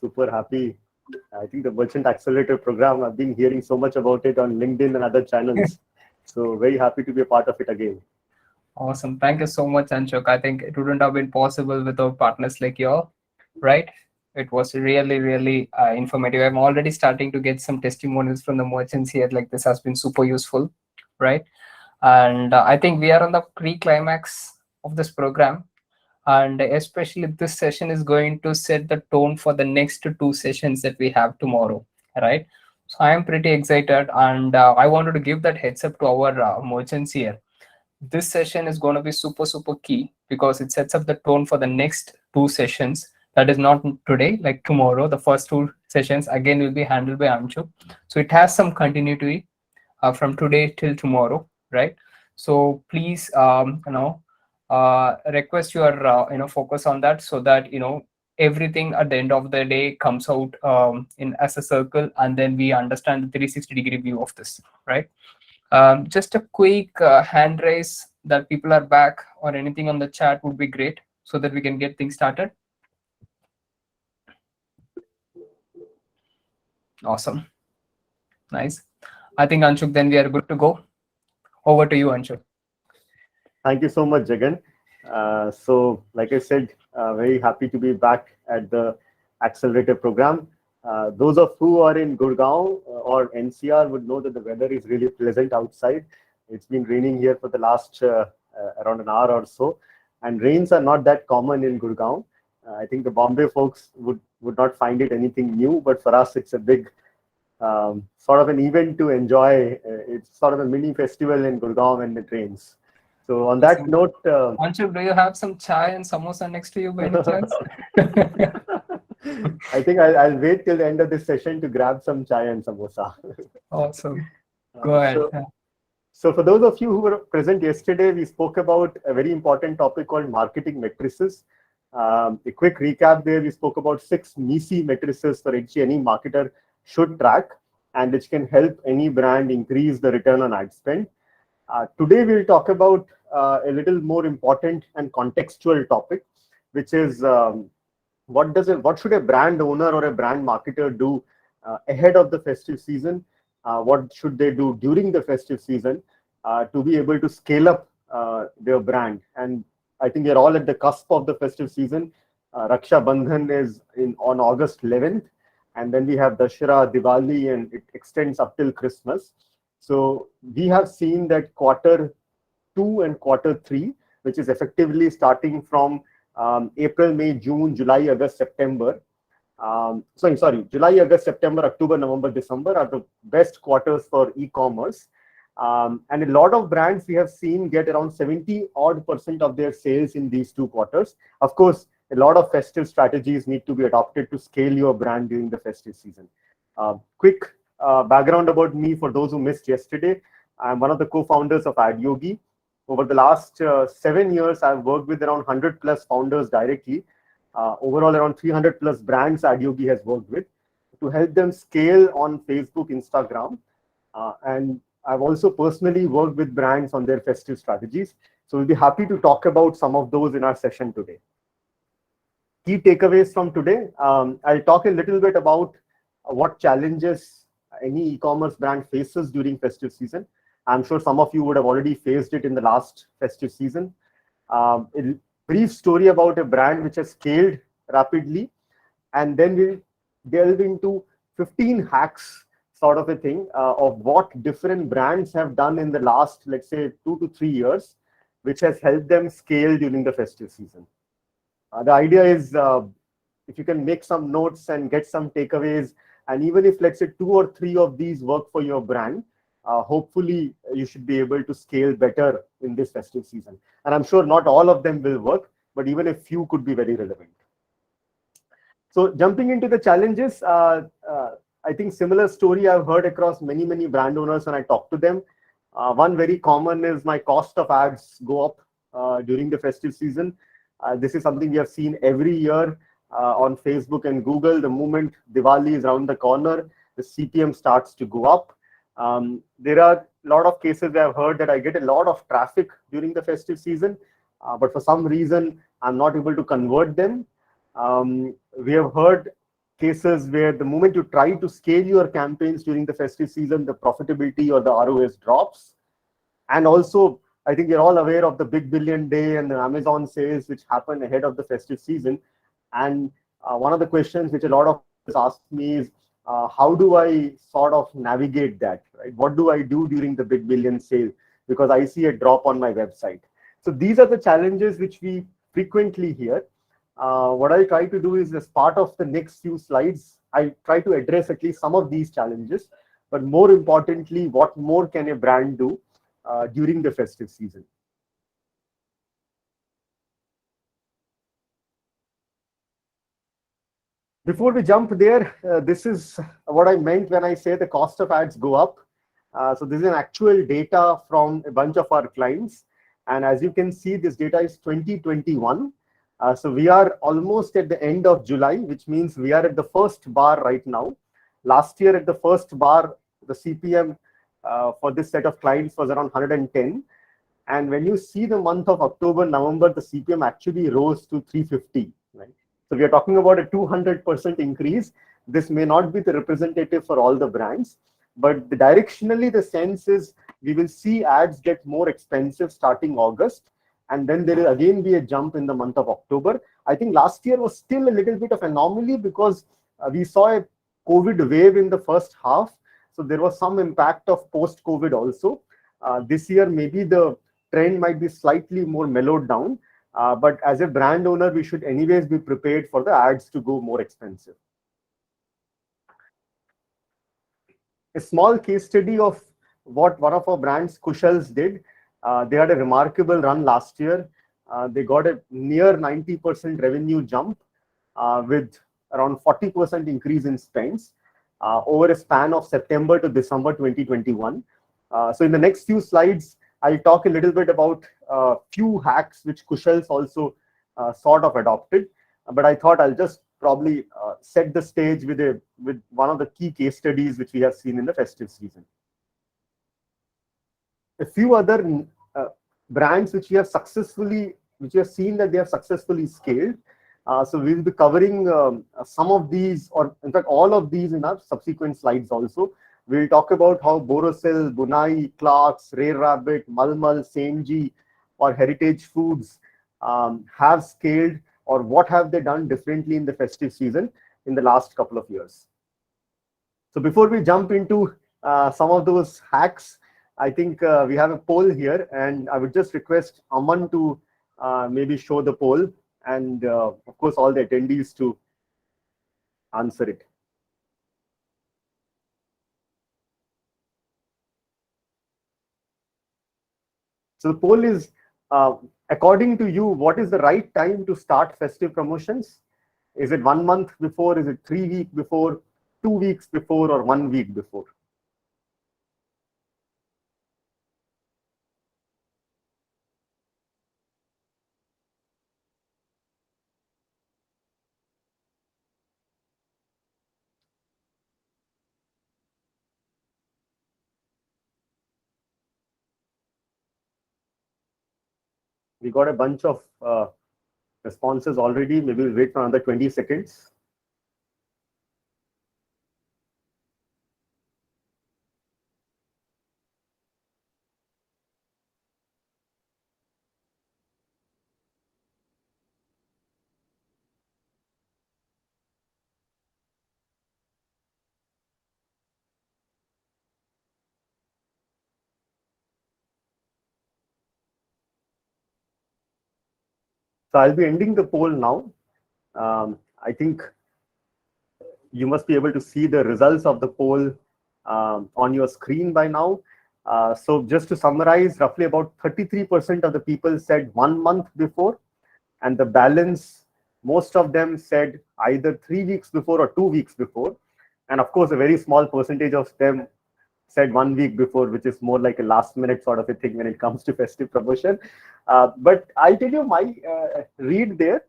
super happy. I think the Merchant Accelerator program, I've been hearing so much about it on LinkedIn and other channels. So very happy to be a part of it again. Awesome. Thank you so much, Anshuk. I think it wouldn't have been possible without partners like you, right? It was really, really informative. I'm already starting to get some testimonials from the merchants here. Like this has been super useful, right? And I think we are on the pre-climax of this program. And especially this session is going to set the tone for the next two sessions that we have tomorrow, right? So I am pretty excited, and I wanted to give that heads up to our merchants here. This session is going to be super, super key because it sets up the tone for the next two sessions. That is not today, like tomorrow. The first two sessions again will be handled by Anshu. So it has some continuity from today till tomorrow, right? So please, request your, focus on that so that, everything at the end of the day comes out in as a circle, and then we understand the 360-degree view of this, right? Just a quick hand raise that people are back or anything on the chat would be great so that we can get things started. Awesome. Nice. I think, Anshuk, then we are good to go. Over to you, Anshuk. Thank you so much, Jagan. So, like I said, very happy to be back at the Accelerator program. Those of who are in Gurgaon or NCR would know that the weather is really pleasant outside. It's been raining here for the last around an hour or so, and rains are not that common in Gurgaon. I think the Bombay folks would not find it anything new, but for us, it's a big sort of an event to enjoy. It's sort of a mini festival in Gurgaon when it rains. So on that note, Anshuk, do you have some chai and samosa next to you by any chance? I think I'll wait till the end of this session to grab some chai and samosa. Awesome. Go ahead. So for those of you who were present yesterday, we spoke about a very important topic called marketing matrices. A quick recap there, we spoke about 6 MECE matrices for which any marketer should track, and which can help any brand increase the return on ad spend. Today, we'll talk about a little more important and contextual topic, which is what should a brand owner or a brand marketer do ahead of the festive season? What should they do during the festive season to be able to scale up their brand? And I think we're all at the cusp of the festive season. Raksha Bandhan is on August 11th, and then we have Dashera, Diwali, and it extends up till Christmas. So we have seen that quarter 2 and quarter 3, which is effectively starting from April, May, June, July, August, September. July, August, September, October, November, December are the best quarters for e-commerce. And a lot of brands we have seen get around 70% of their sales in these 2 quarters. Of course, a lot of festive strategies need to be adopted to scale your brand during the festive season. Quick background about me for those who missed yesterday. I'm one of the co-founders of Adyogi. Over the last 7 years, I've worked with around 100 plus founders directly. Overall, around 300 plus brands Adyogi has worked with to help them scale on Facebook, Instagram. And I've also personally worked with brands on their festive strategies. So we'll be happy to talk about some of those in our session today. Key takeaways from today. I'll talk a little bit about what challenges any e-commerce brand faces during festive season. I'm sure some of you would have already faced it in the last festive season. A brief story about a brand which has scaled rapidly, and then we'll delve into 15 hacks sort of a thing of what different brands have done in the last, let's say, 2 to 3 years, which has helped them scale during the festive season. The idea is if you can make some notes and get some takeaways, and even if, let's say, 2 or 3 of these work for your brand, hopefully you should be able to scale better in this festive season. And I'm sure not all of them will work, but even a few could be very relevant. So jumping into the challenges, I think similar story I've heard across many, many brand owners when I talk to them. One very common is my cost of ads go up during the festive season. This is something we have seen every year on Facebook and Google. The moment Diwali is around the corner, the CPM starts to go up. There are a lot of cases where I've heard that I get a lot of traffic during the festive season, but for some reason, I'm not able to convert them. We have heard cases where the moment you try to scale your campaigns during the festive season, the profitability or the ROS drops. And also, I think you're all aware of the Big Billion Day and the Amazon sales, which happen ahead of the festive season. And one of the questions which a lot of us ask me is, how do I sort of navigate that, right? What do I do during the Big Billion sale? Because I see a drop on my website. So these are the challenges which we frequently hear. What I'll try to do is, as part of the next few slides, I'll try to address at least some of these challenges, but more importantly, what more can a brand do during the festive season? Before we jump there, this is what I meant when I say the cost of ads go up. So this is an actual data from a bunch of our clients. And as you can see, this data is 2021. So we are almost at the end of July, which means we are at the first bar right now. Last year at the first bar, the CPM for this set of clients was around 110. And when you see the month of October, November, the CPM actually rose to 350, right? So we are talking about a 200% increase. This may not be the representative for all the brands, but directionally the sense is we will see ads get more expensive starting August, and then there will again be a jump in the month of October. I think last year was still a little bit of anomaly because we saw a COVID wave in the first half. So there was some impact of post-COVID also. This year, maybe the trend might be slightly more mellowed down. But as a brand owner, we should anyways be prepared for the ads to go more expensive. A small case study of what one of our brands, Kushal's, did. They had a remarkable run last year. They got a near 90% revenue jump with around 40% increase in spends over a span of September to December 2021. So in the next few slides, I'll talk a little bit about a few hacks which Kushal's also sort of adopted. But I thought I'll just probably set the stage with one of the key case studies which we have seen in the festive season. A few other brands which we have seen that they have successfully scaled. So we'll be covering some of these, or in fact all of these, in our subsequent slides also. We'll talk about how Borosil, Bunai, Clarks, Rare Rabbit, Malmal, Senji, or Heritage Foods have scaled, or what have they done differently in the festive season in the last couple of years. So before we jump into some of those hacks, I think we have a poll here, and I would just request Aman to maybe show the poll, and of course all the attendees to answer it. So the poll is, according to you, what is the right time to start festive promotions? Is it 1 month before? Is it 3 weeks before, 2 weeks before, or 1 week before? We got a bunch of responses already. Maybe we'll wait for another 20 seconds. So I'll be ending the poll now. I think you must be able to see the results of the poll on your screen by now. So just to summarize, roughly about 33% of the people said 1 month before, and the balance, most of them said either 3 weeks before or 2 weeks before. And of course, a very small percentage of them said 1 week before, which is more like a last minute sort of a thing when it comes to festive promotion. But I'll tell you my read there.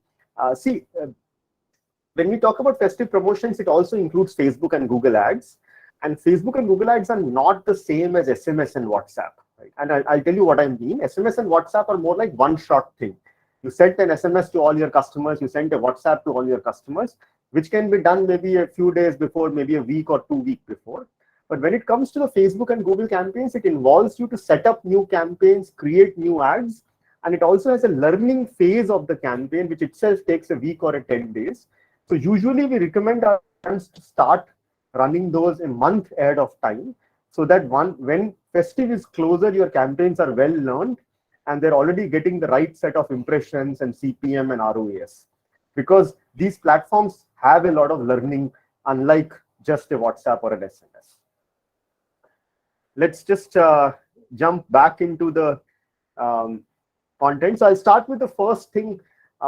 When we talk about festive promotions, it also includes Facebook and Google ads. And Facebook and Google ads are not the same as SMS and WhatsApp. Right? And I'll tell you what I mean. SMS and WhatsApp are more like one-shot thing. You sent an SMS to all your customers, you sent a WhatsApp to all your customers. which can be done maybe a few days before, maybe a week or 2 weeks before. But when it comes to the Facebook and Google campaigns, it involves you to set up new campaigns, create new ads, and it also has a learning phase of the campaign, which itself takes a week or 10 days. So usually we recommend our brands to start running those a month ahead of time, so that when festive is closer, your campaigns are well learned and they're already getting the right set of impressions and CPM and ROAS. Because these platforms have a lot of learning, unlike just a WhatsApp or an SMS. Let's just jump back into the content. So I'll start with the first thing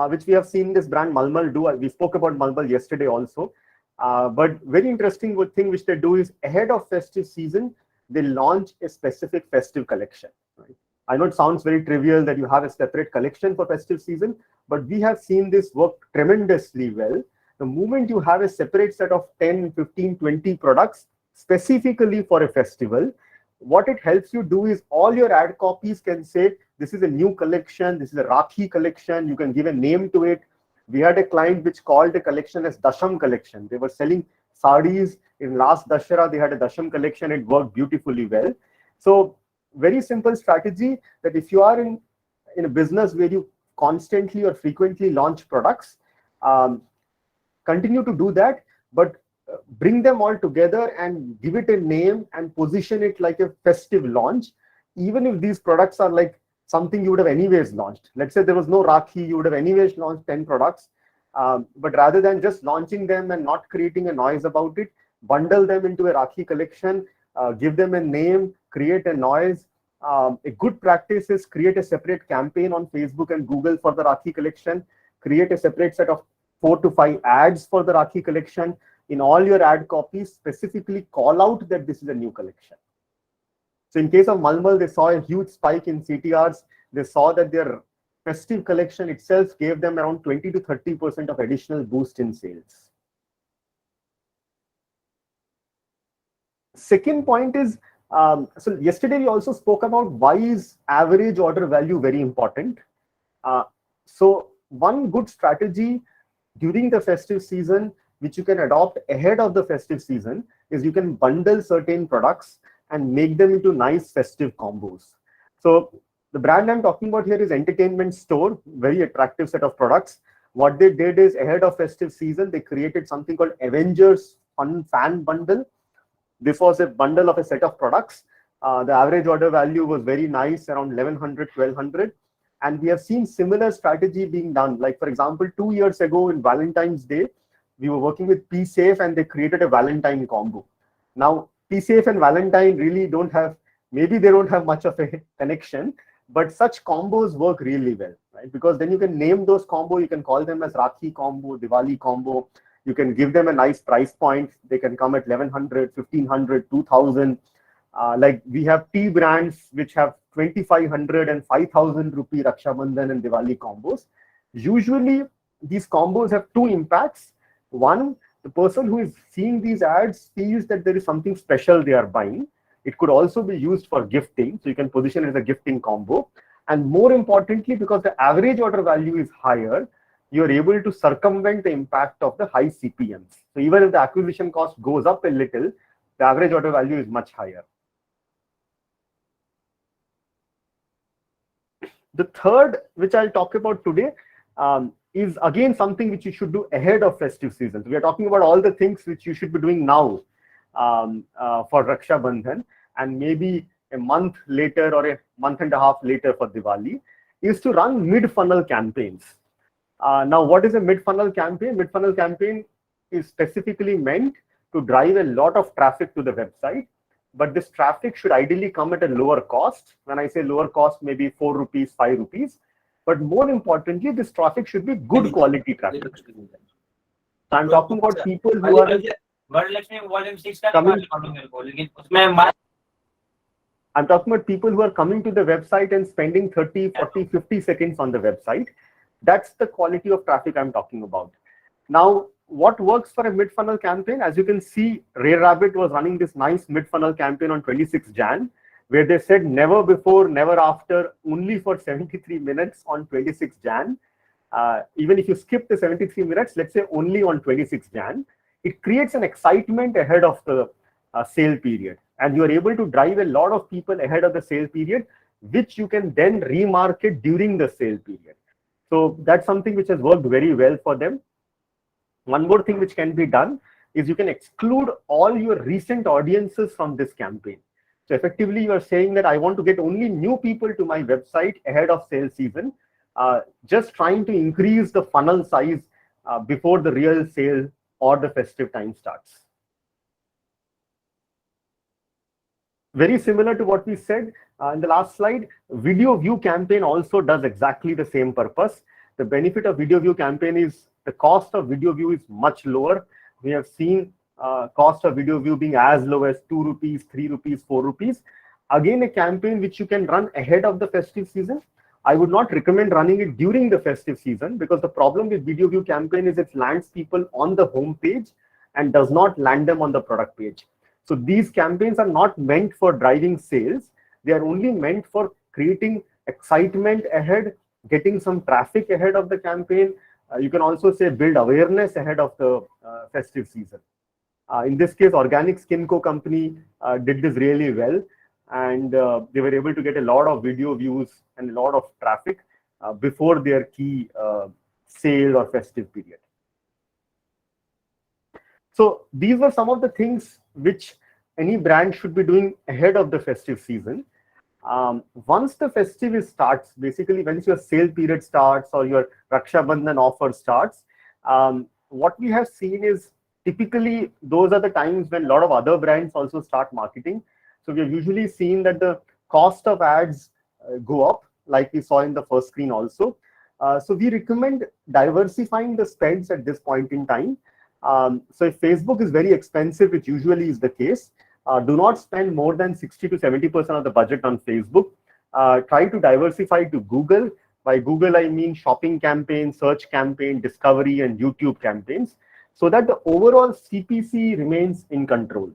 which we have seen this brand Malmal do. We spoke about Malmal yesterday also. But very interesting thing which they do is ahead of festive season, they launch a specific festive collection. Right? I know it sounds very trivial that you have a separate collection for festive season, but we have seen this work tremendously well. The moment you have a separate set of 10, 15, 20 products specifically for a festival, what it helps you do is all your ad copies can say, this is a new collection, this is a Rakhi collection, you can give a name to it. We had a client which called the collection as Dasham collection. They were selling sarees in last Dashara, they had a Dasham collection, it worked beautifully well. So very simple strategy that if you are in a business where you constantly or frequently launch products, continue to do that, but bring them all together and give it a name and position it like a festive launch, even if these products are like something you would have anyways launched. Let's say there was no Rakhi, you would have anyways launched 10 products. But rather than just launching them and not creating a noise about it, bundle them into a Rakhi collection, give them a name, create a noise. A good practice is create a separate campaign on Facebook and Google for the Rakhi collection, create a separate set of 4 to 5 ads for the Rakhi collection. In all your ad copies, specifically call out that this is a new collection. So in case of Malmal, they saw a huge spike in CTRs. They saw that their festive collection itself gave them around 20 to 30% of additional boost in sales. Second point is, so yesterday we also spoke about why is average order value very important. So one good strategy during the festive season, which you can adopt ahead of the festive season, is you can bundle certain products and make them into nice festive combos. So the brand I'm talking about here is Entertainment Store, very attractive set of products. What they did is ahead of festive season, they created something called Avengers Fun Fan Bundle. This was a bundle of a set of products. The average order value was very nice, around 1100, 1200. And we have seen similar strategy being done. Like for example, 2 years ago in Valentine's Day, we were working with PSafe and they created a Valentine combo. Now, PSafe and Valentine really don't have, maybe they don't have much of a connection, but such combos work really well, right? Because then you can name those combo, you can call them as Rakhi combo, Diwali combo. You can give them a nice price point. They can come at 1100, 1500, 2000. Like we have tea brands which have 2500 and 5000 rupee Raksha Bandhan and Diwali combos. Usually these combos have two impacts. One, the person who is seeing these ads feels that there is something special they are buying. It could also be used for gifting. So you can position it as a gifting combo. And more importantly, because the average order value is higher, you're able to circumvent the impact of the high CPMs. So even if the acquisition cost goes up a little, the average order value is much higher. The third, which I'll talk about today, is again something which you should do ahead of festive season. So we are talking about all the things which you should be doing now for Raksha Bandhan, and maybe a month later or a month and a half later for Diwali, is to run mid-funnel campaigns. Now, what is a mid-funnel campaign? Mid-funnel campaign is specifically meant to drive a lot of traffic to the website, but this traffic should ideally come at a lower cost. When I say lower cost, maybe 4 rupees, 5 rupees. But more importantly, this traffic should be good quality traffic. So I'm talking about people who are I'm talking about people who are coming to the website and spending 30, 40, 50 seconds on the website. That's the quality of traffic I'm talking about. Now, what works for a mid-funnel campaign? As you can see, Rare Rabbit was running this nice mid-funnel campaign on 26 Jan, where they said never before, never after, only for 73 minutes on 26 Jan. even if you skip the 73 minutes, let's say only on 26 Jan, it creates an excitement ahead of the sale period. And you are able to drive a lot of people ahead of the sale period, which you can then remarket during the sale period. So that's something which has worked very well for them. One more thing which can be done is you can exclude all your recent audiences from this campaign. So effectively, you are saying that I want to get only new people to my website ahead of sale season, just trying to increase the funnel size before the real sale or the festive time starts. Very similar to what we said in the last slide, video view campaign also does exactly the same purpose. The benefit of video view campaign is the cost of video view is much lower. We have seen cost of video view being as low as 2 rupees, 3 rupees, 4 rupees. Again, a campaign which you can run ahead of the festive season. I would not recommend running it during the festive season, because the problem with video view campaign is it lands people on the home page and does not land them on the product page. So these campaigns are not meant for driving sales. They are only meant for creating excitement ahead, getting some traffic ahead of the campaign. You can also say build awareness ahead of the festive season. In this case, Organic Skin Co. company did this really well, and they were able to get a lot of video views and a lot of traffic before their key sale or festive period. So these were some of the things which any brand should be doing ahead of the festive season. Once the festive starts, basically once your sale period starts or your Raksha Bandhan offer starts, what we have seen is typically those are the times when a lot of other brands also start marketing. So we have usually seen that the cost of ads go up, like we saw in the first screen also. So we recommend diversifying the spends at this point in time. So if Facebook is very expensive, which usually is the case, do not spend more than 60 to 70% of the budget on Facebook. Try to diversify to Google. By Google, I mean shopping campaign, search campaign, discovery, and YouTube campaigns, so that the overall CPC remains in control.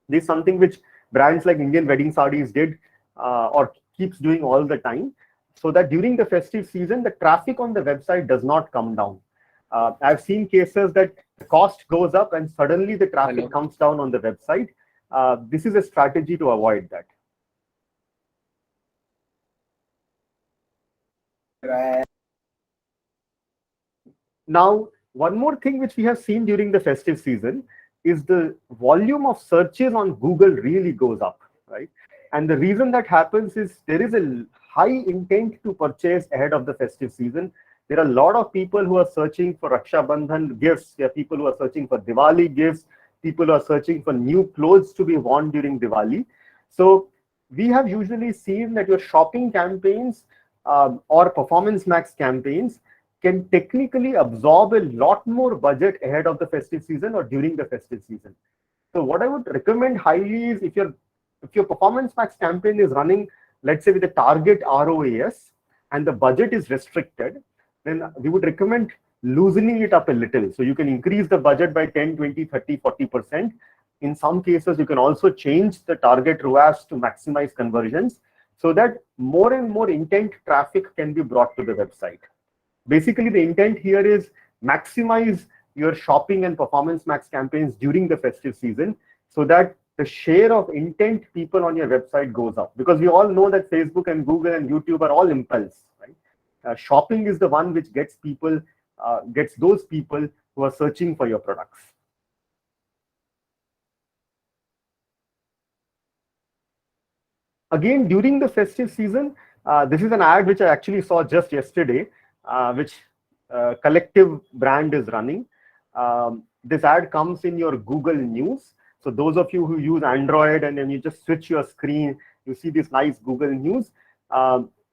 This is something which brands like Indian Wedding Sarees did or keeps doing all the time, so that during the festive season, the traffic on the website does not come down. I've seen cases that the cost goes up and suddenly the traffic comes down on the website. This is a strategy to avoid that. Now, one more thing which we have seen during the festive season is the volume of searches on Google really goes up, right? And the reason that happens is there is a high intent to purchase ahead of the festive season. There are a lot of people who are searching for Raksha Bandhan gifts. There are people who are searching for Diwali gifts. People who are searching for new clothes to be worn during Diwali. So we have usually seen that your shopping campaigns or performance max campaigns can technically absorb a lot more budget ahead of the festive season or during the festive season. So what I would recommend highly is if your performance max campaign is running, let's say with a target ROAS and the budget is restricted, then we would recommend loosening it up a little. So you can increase the budget by 10, 20, 30, 40%. In some cases, you can also change the target ROAS to maximize conversions so that more and more intent traffic can be brought to the website. Basically, the intent here is maximize your shopping and performance max campaigns during the festive season so that the share of intent people on your website goes up. Because we all know that Facebook and Google and YouTube are all impulse, right? Shopping is the one which gets people, gets those people who are searching for your products. Again, during the festive season, this is an ad which I actually saw just yesterday, which Collective brand is running. This ad comes in your Google News. So those of you who use Android and then you just switch your screen, you see this nice Google News.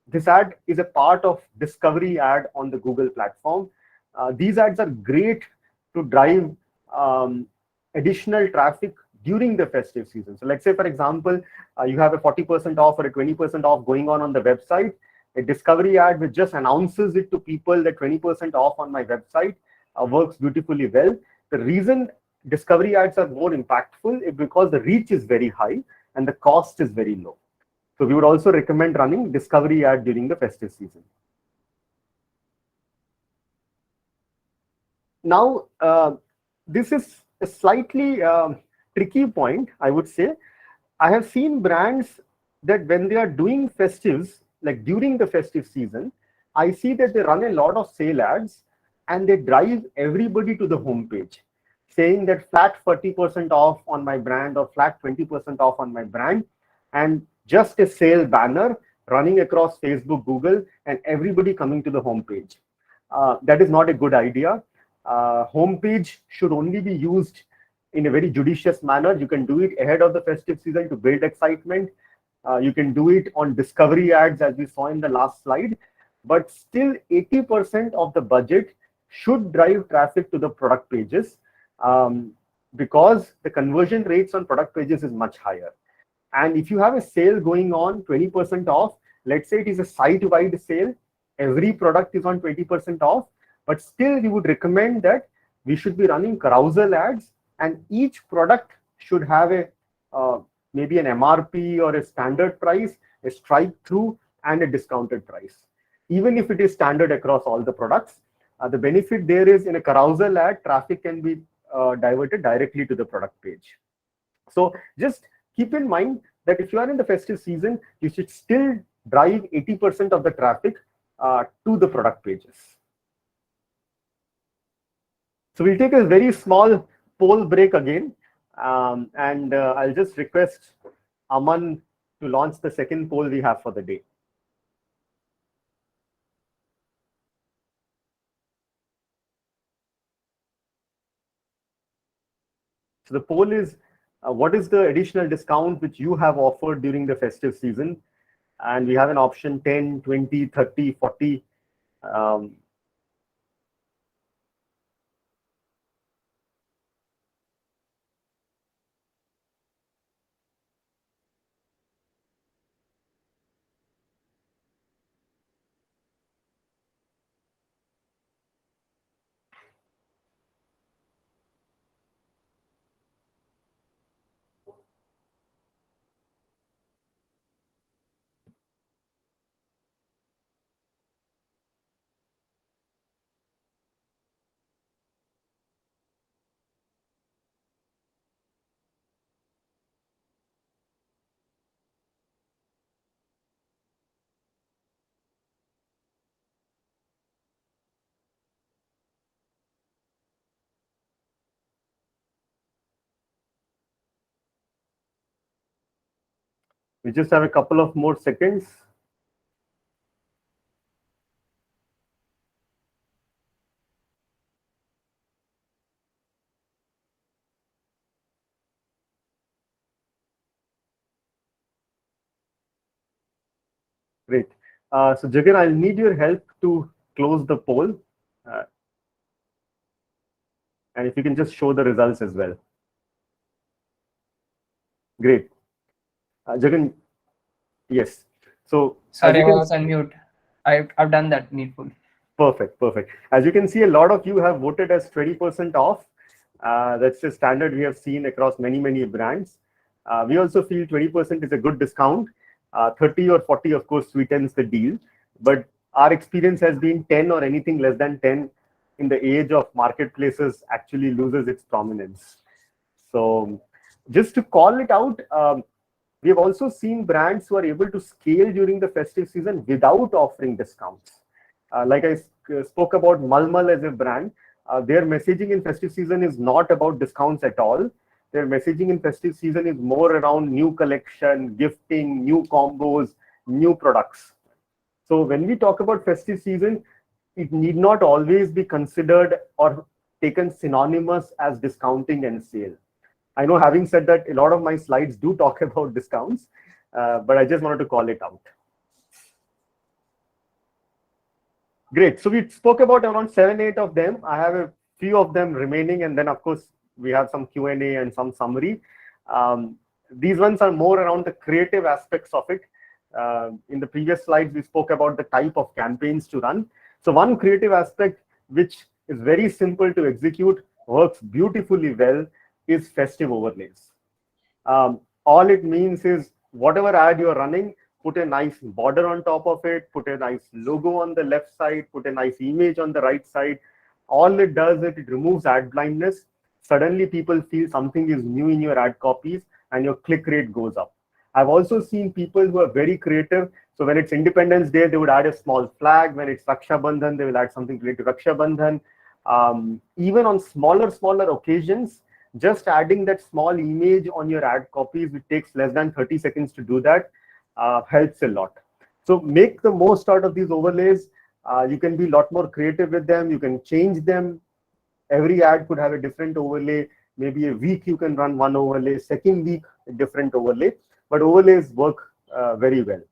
This ad is a part of discovery ad on the Google platform. These ads are great to drive additional traffic during the festive season. So let's say, for example, you have a 40% off or a 20% off going on the website. A discovery ad which just announces it to people that 20% off on my website works beautifully well. The reason discovery ads are more impactful is because the reach is very high and the cost is very low. So we would also recommend running discovery ad during the festive season. Now, this is a slightly tricky point, I would say. I have seen brands that when they are doing festives, like during the festive season, I see that they run a lot of sale ads and they drive everybody to the homepage saying that flat 40% off on my brand or flat 20% off on my brand, and just a sale banner running across Facebook, Google, and everybody coming to the homepage. That is not a good idea. Homepage should only be used in a very judicious manner. You can do it ahead of the festive season to build excitement. You can do it on discovery ads, as we saw in the last slide. But still, 80% of the budget should drive traffic to the product pages, because the conversion rates on product pages is much higher. And if you have a sale going on 20% off, let's say it is a site-wide sale, every product is on 20% off, but still we would recommend that we should be running carousel ads, and each product should have a maybe an MRP or a standard price, a strike through, and a discounted price. Even if it is standard across all the products, the benefit there is in a carousel ad, traffic can be diverted directly to the product page. So just keep in mind that if you are in the festive season, you should still drive 80% of the traffic to the product pages. So we'll take a very small poll break again, and I'll just request Aman to launch the second poll we have for the day. So the poll is, what is the additional discount which you have offered during the festive season? And we have an option 10, 20, 30, 40. We just have a couple of more seconds. Great. So Jagan, I'll need your help to close the poll. And if you can just show the results as well. Great. Jagan, yes. So Sorry, I was on mute. I've done that needful. Perfect, perfect. As you can see, a lot of you have voted as 20% off. That's the standard we have seen across many, many brands. We also feel 20% is a good discount. 30 or 40, of course, sweetens the deal. But our experience has been 10 or anything less than 10 in the age of marketplaces actually loses its prominence. So just to call it out, we have also seen brands who are able to scale during the festive season without offering discounts. Like I spoke about Malmal as a brand, their messaging in festive season is not about discounts at all. Their messaging in festive season is more around new collection, gifting, new combos, new products. So when we talk about festive season, it need not always be considered or taken synonymous as discounting and sale. I know, having said that, a lot of my slides do talk about discounts, but I just wanted to call it out. Great. So we spoke about around 7, 8 of them. I have a few of them remaining, and then of course we have some Q&A and some summary. These ones are more around the creative aspects of it. In the previous slides, we spoke about the type of campaigns to run. So one creative aspect, which is very simple to execute, works beautifully well, is festive overlays. All it means is whatever ad you're running, put a nice border on top of it, put a nice logo on the left side, put a nice image on the right side, All it does is it removes ad blindness. Suddenly people feel something is new in your ad copies and your click rate goes up. I've also seen people who are very creative. So when it's Independence Day, they would add a small flag. When it's Raksha Bandhan, they will add something related to Raksha Bandhan. Even on smaller occasions, just adding that small image on your ad copies, it takes less than 30 seconds to do that, helps a lot. So make the most out of these overlays. You can be a lot more creative with them. You can change them. Every ad could have a different overlay. Maybe a week you can run one overlay, second week a different overlay, but overlays work very well.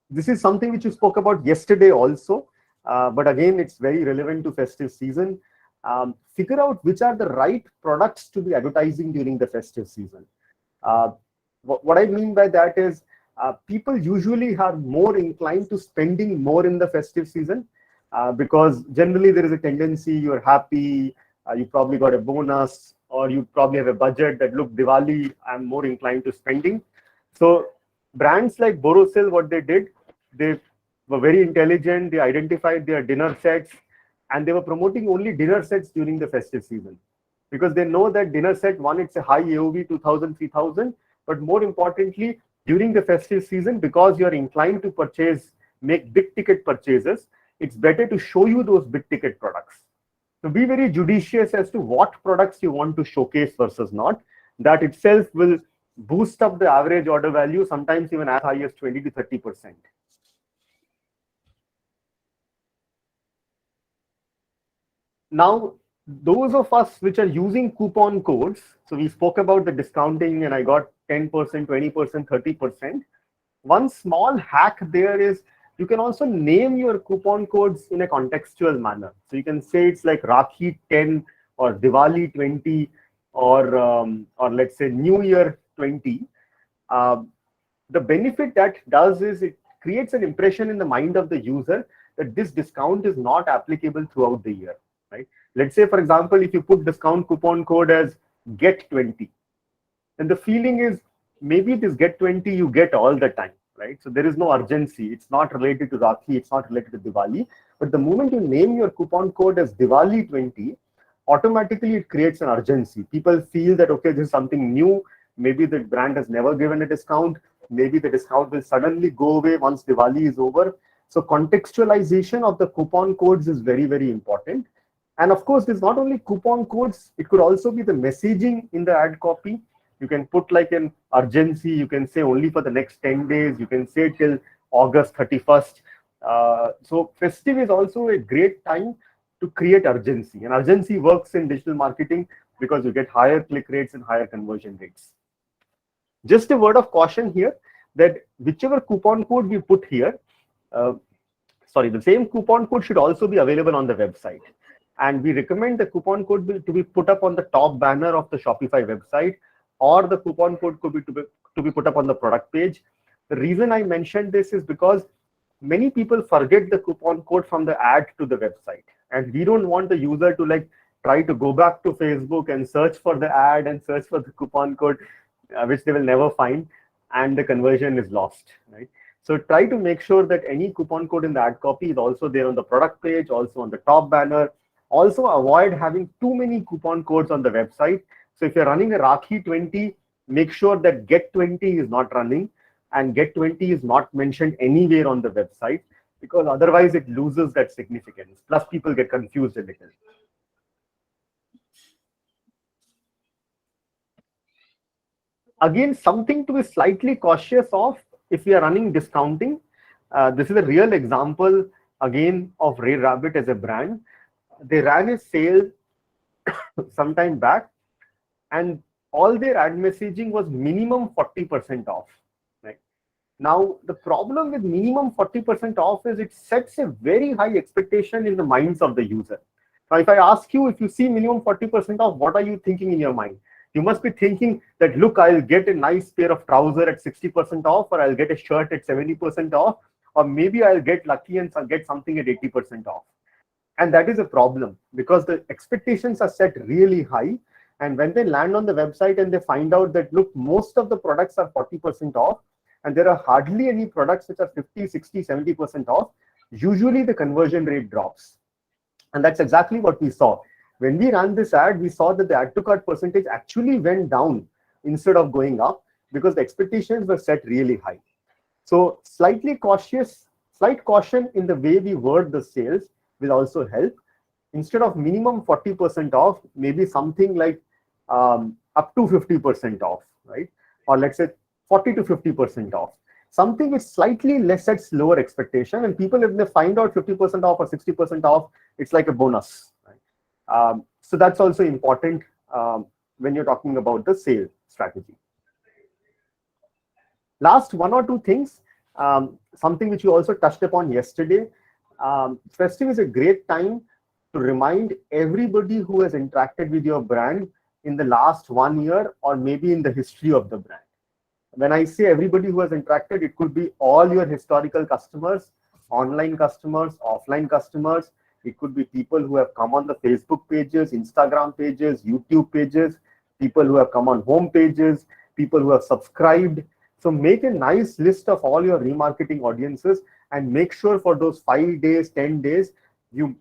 This is something which you spoke about yesterday also, but again, it's very relevant to festive season. Figure out which are the right products to be advertising during the festive season. What I mean by that is people usually are more inclined to spending more in the festive season because generally there is a tendency, you're happy, you probably got a bonus, or you probably have a budget that, look, Diwali, I'm more inclined to spending. So brands like Borosil, what they did, they were very intelligent. They identified their dinner sets and they were promoting only dinner sets during the festive season because they know that dinner set, one, it's a high AOV, 2,000, 3,000, but more importantly, during the festive season, because you're inclined to purchase, make big ticket purchases, it's better to show you those big ticket products. So be very judicious as to what products you want to showcase versus not. That itself will boost up the average order value, sometimes even as high as 20 to 30%. Now, those of us which are using coupon codes, so we spoke about the discounting and I got 10%, 20%, 30%. One small hack there is you can also name your coupon codes in a contextual manner. So you can say it's like Rakhi 10 or Diwali 20 or let's say New Year 20. The benefit that does is it creates an impression in the mind of the user that this discount is not applicable throughout the year, right? Let's say, for example, if you put discount coupon code as get 20, then the feeling is maybe this get 20 you get all the time, right? So there is no urgency. It's not related to Rakhi, it's not related to Diwali. But the moment you name your coupon code as Diwali 20, automatically it creates an urgency. People feel that, okay, this is something new. Maybe the brand has never given a discount. Maybe the discount will suddenly go away once Diwali is over. So contextualization of the coupon codes is very, very important. And of course, there's not only coupon codes, it could also be the messaging in the ad copy. You can put like an urgency, you can say only for the next 10 days, you can say till August 31st. So festive is also a great time to create urgency. And urgency works in digital marketing because you get higher click rates and higher conversion rates. Just a word of caution here that whichever coupon code we put here, the same coupon code should also be available on the website. And we recommend the coupon code to be put up on the top banner of the Shopify website, or the coupon code could be to be put up on the product page. The reason I mentioned this is because many people forget the coupon code from the ad to the website. And we don't want the user to like try to go back to Facebook and search for the ad and search for the coupon code, which they will never find, and the conversion is lost, right? So try to make sure that any coupon code in the ad copy is also there on the product page, also on the top banner. Also avoid having too many coupon codes on the website. So if you're running a Rakhi 20, make sure that Get 20 is not running and Get 20 is not mentioned anywhere on the website, because otherwise it loses that significance. Plus people get confused a little. Again, something to be slightly cautious of if we are running discounting. This is a real example again of Ray Rabbit as a brand. They ran a sale some time back and all their ad messaging was minimum 40% off. Right? Now, the problem with minimum 40% off is it sets a very high expectation in the minds of the user. Now, if I ask you, if you see minimum 40% off, what are you thinking in your mind? You must be thinking that, look, I'll get a nice pair of trousers at 60% off, or I'll get a shirt at 70% off, or maybe I'll get lucky and get something at 80% off. And that is a problem because the expectations are set really high. And when they land on the website and they find out that, look, most of the products are 40% off and there are hardly any products which are 50, 60, 70% off, usually the conversion rate drops. And that's exactly what we saw. When we ran this ad, we saw that the add to cart percentage actually went down instead of going up because the expectations were set really high. So slight caution in the way we word the sales will also help. Instead of minimum 40% off, maybe something like up to 50% off, right? Or let's say 40 to 50% off. Something which slightly less sets lower expectation, and people, if they find out 50% off or 60% off, it's like a bonus. Right? So that's also important when you're talking about the sale strategy. Last one or two things, something which you also touched upon yesterday. Festive is a great time to remind everybody who has interacted with your brand in the last 1 year or maybe in the history of the brand. When I say everybody who has interacted, it could be all your historical customers, online customers, offline customers. It could be people who have come on the Facebook pages, Instagram pages, YouTube pages, people who have come on home pages, people who have subscribed. So make a nice list of all your remarketing audiences and make sure for those 5 days, 10 days, you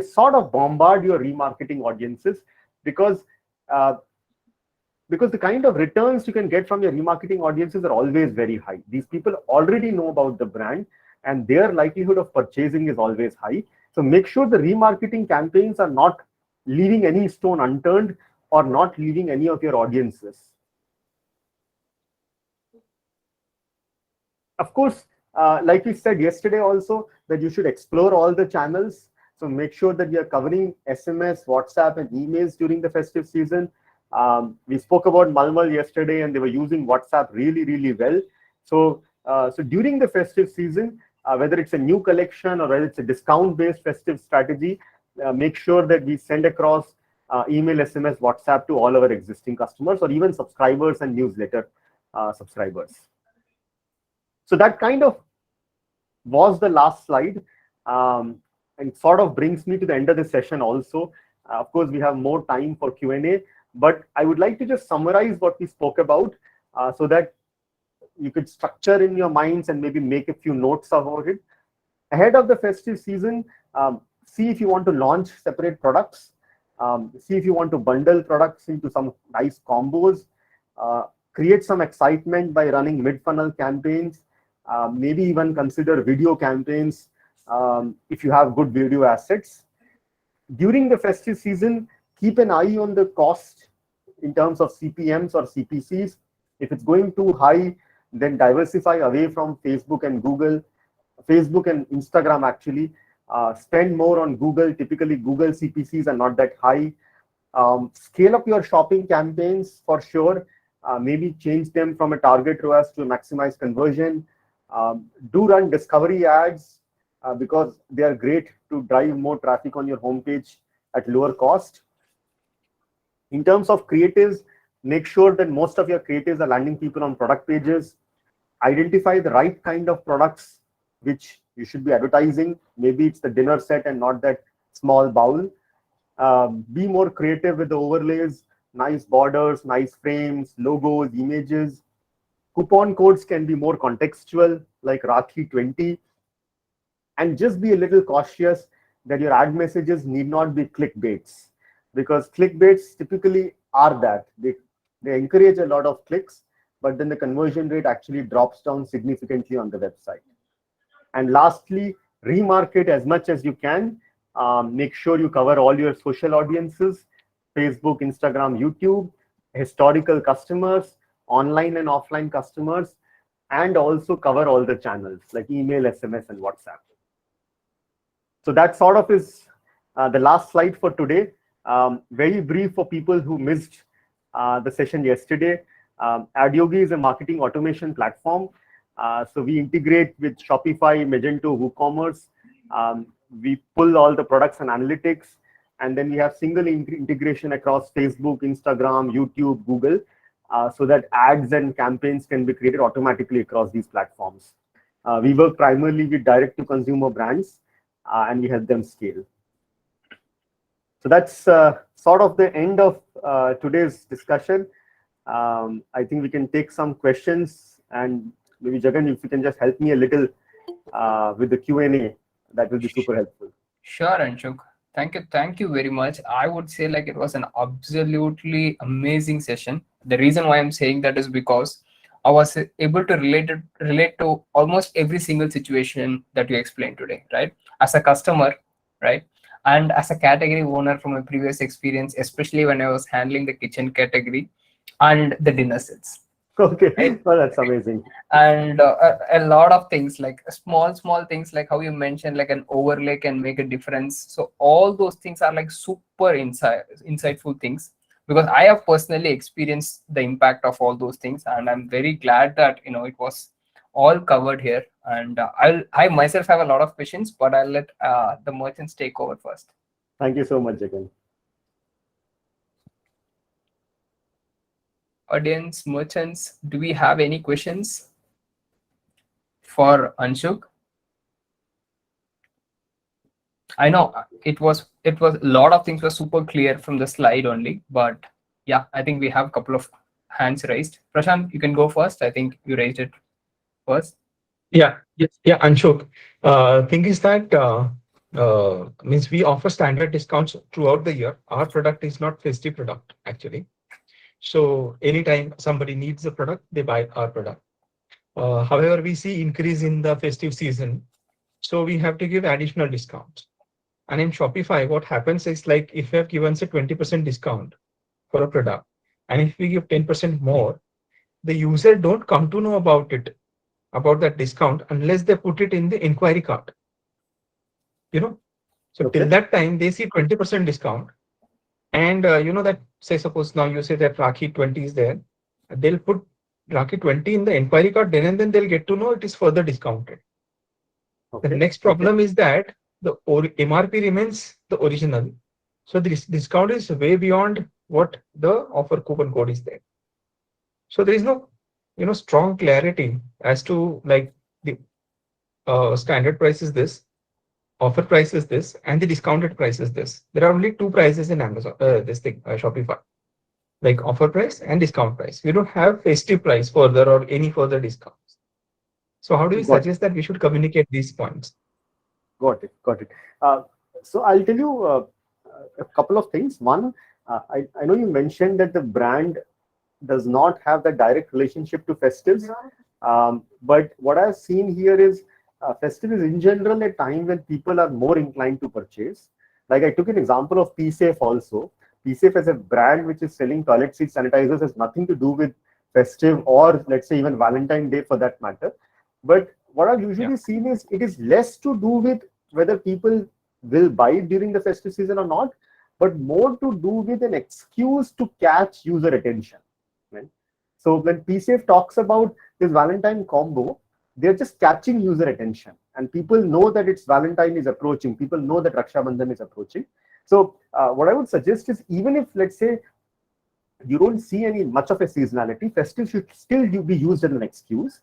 sort of bombard your remarketing audiences, because the kind of returns you can get from your remarketing audiences are always very high. These people already know about the brand and their likelihood of purchasing is always high. So make sure the remarketing campaigns are not leaving any stone unturned or not leaving any of your audiences. Of course, like we said yesterday also, that you should explore all the channels. So make sure that you are covering SMS, WhatsApp, and emails during the festive season. We spoke about Malmal yesterday, and they were using WhatsApp really, really well. So during the festive season, whether it's a new collection or whether it's a discount-based festive strategy, make sure that we send across email, SMS, WhatsApp to all our existing customers or even subscribers and newsletter subscribers. So that kind of was the last slide, and sort of brings me to the end of the session also. Of course, we have more time for Q&A, but I would like to just summarize what we spoke about so that you could structure in your minds and maybe make a few notes about it. Ahead of the festive season, see if you want to launch separate products, see if you want to bundle products into some nice combos, create some excitement by running mid-funnel campaigns, maybe even consider video campaigns if you have good video assets. During the festive season, keep an eye on the cost in terms of CPMs or CPCs. If it's going too high, then diversify away from Facebook and Google, Facebook and Instagram actually. Spend more on Google. Typically, Google CPCs are not that high. Scale up your shopping campaigns for sure. Maybe change them from a target ROAS to maximize conversion. Do run discovery ads because they are great to drive more traffic on your homepage at lower cost. In terms of creatives, make sure that most of your creatives are landing people on product pages. Identify the right kind of products which you should be advertising. Maybe it's the dinner set and not that small bowl. Be more creative with the overlays, nice borders, nice frames, logos, images. Coupon codes can be more contextual, like Rakhi 20. And just be a little cautious that your ad messages need not be clickbaits, because clickbaits typically are that. They encourage a lot of clicks, but then the conversion rate actually drops down significantly on the website. And lastly, remarket as much as you can. Make sure you cover all your social audiences, Facebook, Instagram, YouTube, historical customers, online and offline customers, and also cover all the channels like email, SMS, and WhatsApp. So that sort of is the last slide for today. Very brief for people who missed the session yesterday. Adyogi is a marketing automation platform. So we integrate with Shopify, Magento, WooCommerce. We pull all the products and analytics, and then we have single integration across Facebook, Instagram, YouTube, Google, so that ads and campaigns can be created automatically across these platforms. We work primarily with direct-to-consumer brands, and we help them scale. So that's sort of the end of today's discussion. I think we can take some questions, and maybe Jagan, if you can just help me a little with the Q&A That will be super helpful. Sure, Anshuk. Thank you very much. I would say like it was an absolutely amazing session. The reason why I'm saying that is because I was able to relate to almost every single situation that you explained today, right? As a customer, right? And as a category owner from my previous experience, especially when I was handling the kitchen category and the dinner sets, right? Okay, well, that's amazing. And a lot of things like small things like how you mentioned like an overlay can make a difference. So all those things are like super insightful things, because I have personally experienced the impact of all those things, and I'm very glad that it was all covered here. And I myself have a lot of questions, but I'll let the merchants take over first. Thank you so much, Jagan. Audience, merchants, do we have any questions for Anshuk? I know it was a lot of things were super clear from the slide only, but yeah, I think we have a couple of hands raised. Prashant, you can go first. I think you raised it first. Yeah, yes, yeah, Anshuk. Thing is that means we offer standard discounts throughout the year. Our product is not festive product actually. So anytime somebody needs a product, they buy our product. However, we see increase in the festive season, so we have to give additional discounts. And in Shopify, what happens is like if we have given say 20% discount for a product, and if we give 10% more, the user don't come to know about it, about that discount, unless they put it in the inquiry cart. You know, so till Okay. that time they see 20% discount, and that say suppose now you say that Rakhi 20 is there, they'll put Rakhi 20 in the inquiry cart, then and then they'll get to know it is further discounted. The Okay. next Okay. problem is that the MRP remains the original. So this discount is way beyond what the offer coupon code is there. So there is no, strong clarity as to like the standard price is this, offer price is this, and the discounted price is this. There are only two prices in Amazon, Shopify, like offer price and discount price. We don't have festive price further or any further discounts. So how do you Got suggest that we should communicate these points? Got it. Got it. So I'll tell you a couple of things. One, I know you mentioned that the brand does not have the direct relationship to festives. But what I've seen here is festive is in general a time when people are more inclined to purchase. Like I took an example of PSafe also. PSafe as a brand which is selling toilet seat sanitizers has nothing to do with festive or let's say even Valentine Day for that matter. But what I've Yeah. usually seen is it is less to do with whether people will buy it during the festive season or not, but more to do with an excuse to catch user attention. Right? So when PSafe talks about this Valentine combo, they're just catching user attention, and people know that it's Valentine is approaching. People know that Raksha Bandhan is approaching. So what I would suggest is even if let's say you don't see any much of a seasonality, festive should still be used as an excuse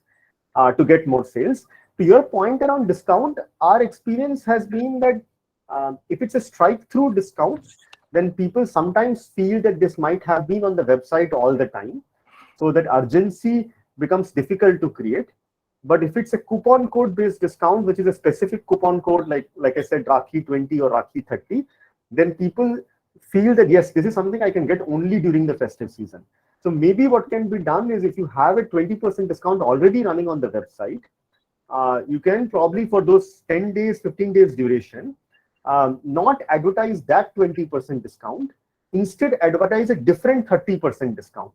to get more sales. To your point around discount, our experience has been that if it's a strike-through discount, then people sometimes feel that this might have been on the website all the time, so that urgency becomes difficult to create. But if it's a coupon code-based discount, which is a specific coupon code, like I said, Rakhi 20 or Rakhi 30, then people feel that yes, this is something I can get only during the festive season. So maybe what can be done is if you have a 20% discount already running on the website, you can probably for those 10 days, 15 days duration, not advertise that 20% discount. Instead, advertise a different 30% discount.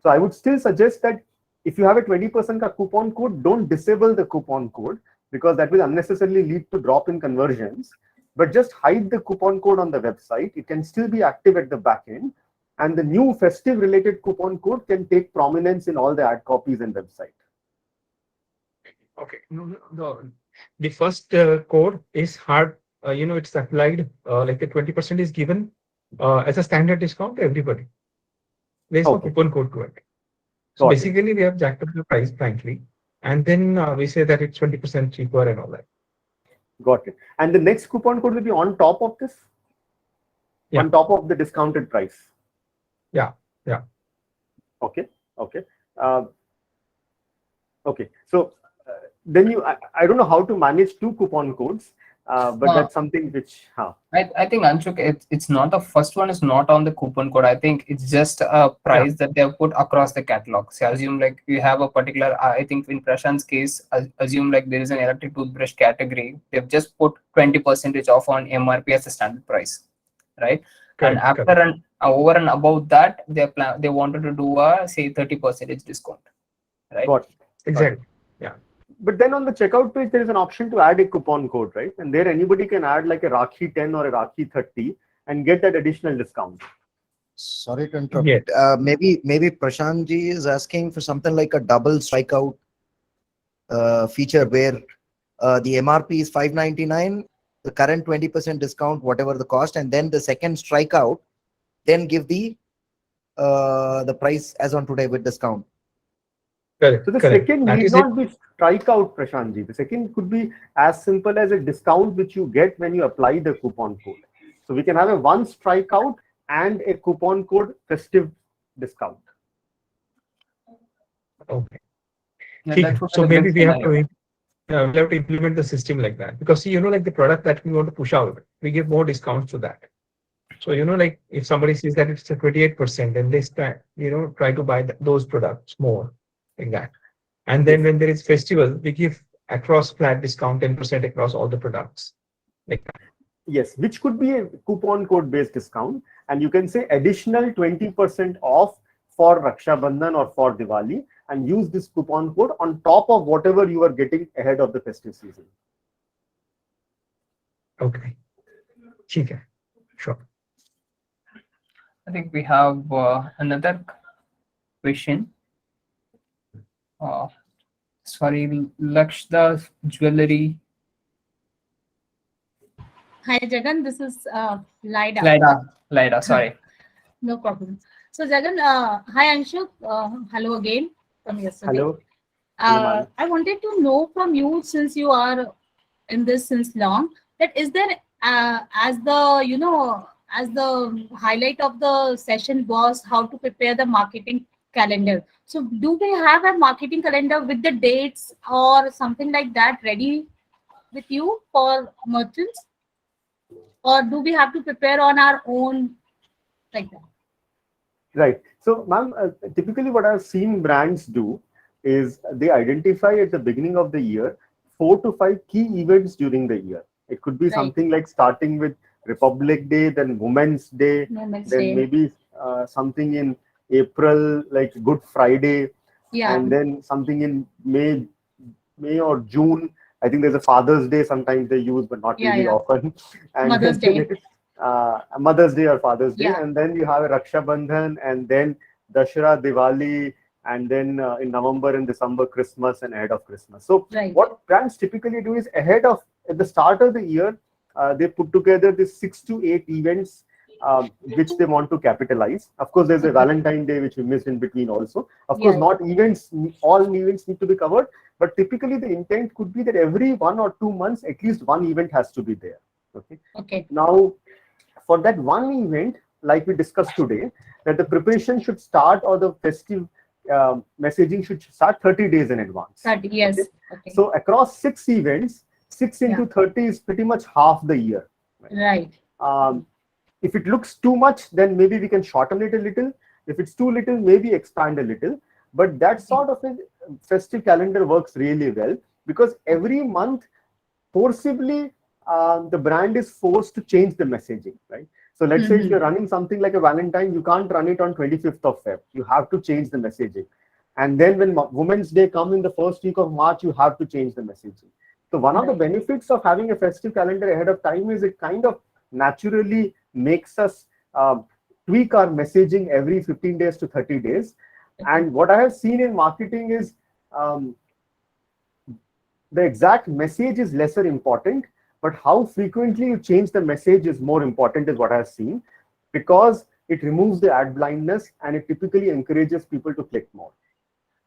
So I would still suggest that if you have a 20% coupon code, don't disable the coupon code because that will unnecessarily lead to drop in conversions. But just hide the coupon code on the website. It can still be active at the back end. And the new festive related coupon code can take prominence in all the ad copies and website. Okay. No. The first code is hard. It's applied like the 20% is given as a standard discount to everybody. There's no Okay, coupon code to it. So got it. basically, we have jacked up the price frankly, and then we say that it's 20% cheaper and all that. Got it. And the next coupon code will be on top of this, Yeah. on top of the discounted price. Yeah. Okay. Okay. Uh, okay. So then I don't know how to manage two coupon codes. But that's something which, I think Anshuk, it's not the first one is not on the coupon code. I think it's just a price that they have put across the catalog. So assume like you have a particular, I think in Prashant's case, assume like there is an electric toothbrush category. They've just put 20% off on MRP as a standard price, right? And after and over and above that, they wanted to do a say 30% discount, right? Got it. Exactly. Yeah. But then on the checkout page, there is an option to add a coupon code, right? And there anybody can add like a Rakhi 10 or a Rakhi 30 and get that additional discount. Sorry to interrupt. Maybe Prashant ji is asking for something like a double strikeout feature where the MRP is 599, the current 20% discount, whatever the cost, and then the second strikeout, then give the price as on today with discount. Correct. So the second need not be strikeout, Prashant ji. The second could be as simple as a discount which you get when you apply the coupon code. So we can have a one strikeout and a coupon code festive discount. Okay. Yeah, so maybe we have to implement the system like that, because like the product that we want to push out, we give more discounts to that. So like if somebody sees that it's a 28%, then they start try to buy those products more like that. And then when there is festival, we give across flat discount 10% across all the products like that. Yes, which could be a coupon code based discount, and you can say additional 20% off for Raksha Bandhan or for Diwali, and use this coupon code on top of whatever you are getting ahead of the festive season. Okay. Okay. Sure. I think we have another question. Sorry, Lakshda Jewelry. Hi, Jagan. This is Lida. Lida, sorry. No problem. So, Jagan, hi, Anshuk. Hello again from yesterday. Hello. I wanted to know from you, since you are in this since long, that is there, as the highlight of the session was how to prepare the marketing calendar. So, do we have a marketing calendar with the dates or something like that ready with you for merchants? Or do we have to prepare on our own like that? Right. So, ma'am, typically what I've seen brands do is they identify at the beginning of the year 4 to 5 key events during the year. It could be something like starting with Republic Day, then Women's Day, maybe something in April like Good Friday, and then something in May or June. I think there's a Father's Day sometimes they use, but not really often. And Mother's Day. Mother's Day or Father's Day. And then you have a Raksha Bandhan, and then Dashera, Diwali, and then in November and December, Christmas and ahead of Christmas. So what brands typically do is at the start of the year, they put together these 6 to 8 events which they want to capitalize. Of course, there's a Valentine Day which we missed in between also. Of course, not all events need to be covered, but typically the intent could be that every 1 or 2 months, at least one event has to be there. Okay. Now, for that one event, like we discussed today, that the preparation should start, or the festive messaging should start 30 days in advance. 30, yes. Okay. So across 6 events, 6 into 30 is pretty much half the year. Right. If it looks too much, then maybe we can shorten it a little. If it's too little, maybe expand a little. But that sort of a festive calendar works really well, because every month, forcibly, the brand is forced to change the messaging, right? So let's say if you're running something like a Valentine, you can't run it on 25th of Feb. You have to change the messaging. And then when Women's Day comes in the first week of March, you have to change the messaging. So one of the benefits of having a festive calendar ahead of time is it kind of naturally makes us tweak our messaging every 15 days to 30 days. And what I have seen in marketing is the exact message is lesser important, but how frequently you change the message is more important, is what I've seen, because it removes the ad blindness and it typically encourages people to click more.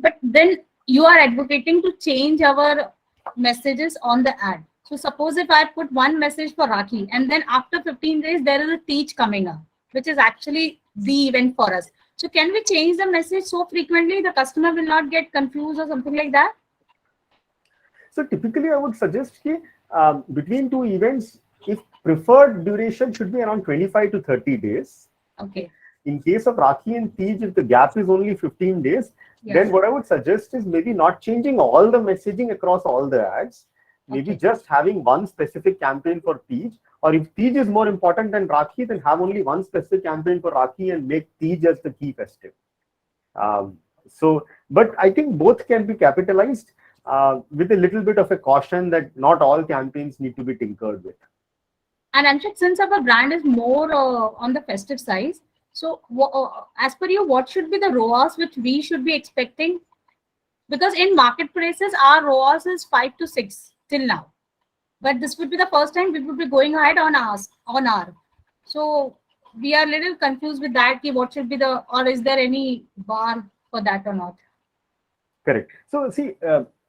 But then you are advocating to change our messages on the ad. So suppose if I put one message for Rakhi, and then after 15 days, there is a teach coming up, which is actually the event for us. So can we change the message so frequently the customer will not get confused or something like that? So typically I would suggest between two events, if preferred duration should be around 25 to 30 days. Okay. In case of Rakhi and Tej, if the gap is only 15 days, then what I would suggest is maybe not changing all the messaging across all the ads, maybe just having one specific campaign for Tej, or if Tej is more important than Rakhi, then have only one specific campaign for Rakhi and make Tej as the key festive. But I think both can be capitalized with a little bit of a caution that not all campaigns need to be tinkered with. And Anshul, since our brand is more on the festive side, so as per you, what should be the ROAS which we should be expecting? Because in marketplaces, our ROAS is 5 to 6 till now. But this would be the first time we would be going ahead on our. So we are a little confused with that. What should be the, or is there any bar for that or not? Correct. So see,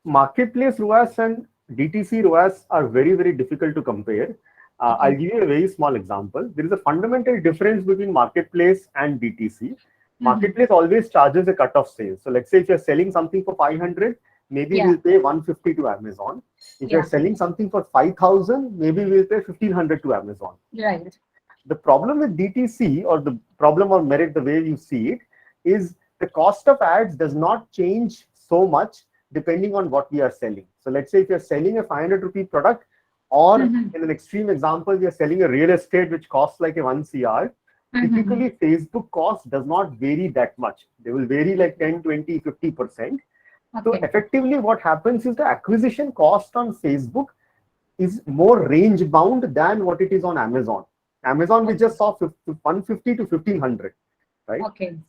marketplace ROAS and DTC ROAS are very, very difficult to compare. I'll give you a very small example. There is a fundamental difference between marketplace and DTC. Marketplace always charges a cut of sales. So let's say if you're selling something for 500, maybe we'll pay 150 to Amazon. If you're selling something for 5,000, maybe we'll pay 1,500 to Amazon. Right. The problem with DTC, or the problem or merit, the way you see it, is the cost of ads does not change so much depending on what we are selling. So let's say if you're selling a 500 rupee product, or in an extreme example, we are selling a real estate which costs like a 1 CR. Typically, Facebook cost does not vary that much. They will vary like 10, 20, 50%. So effectively, what happens is the acquisition cost on Facebook is more range bound than what it is on Amazon. Amazon, we just saw 150 to 1,500, right?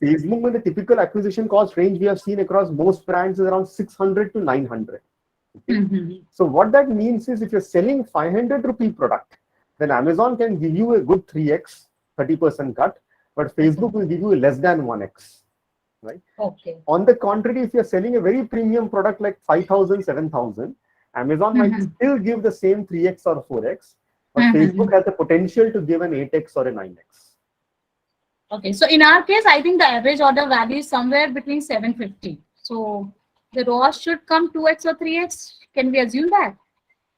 Facebook, with the typical acquisition cost range we have seen across most brands is around 600 to 900. So what that means is if you're selling 500 rupee product, then Amazon can give you a good 3x, 30% cut, but Facebook will give you less than 1x, right? On the contrary, if you're selling a very premium product like 5,000, 7,000, Amazon might still give the same 3x or 4x, but Facebook has the potential to give an 8x or a 9x. Okay, so in our case, I think the average order value is somewhere between 750. So the ROAS should come 2x or 3x. Can we assume that?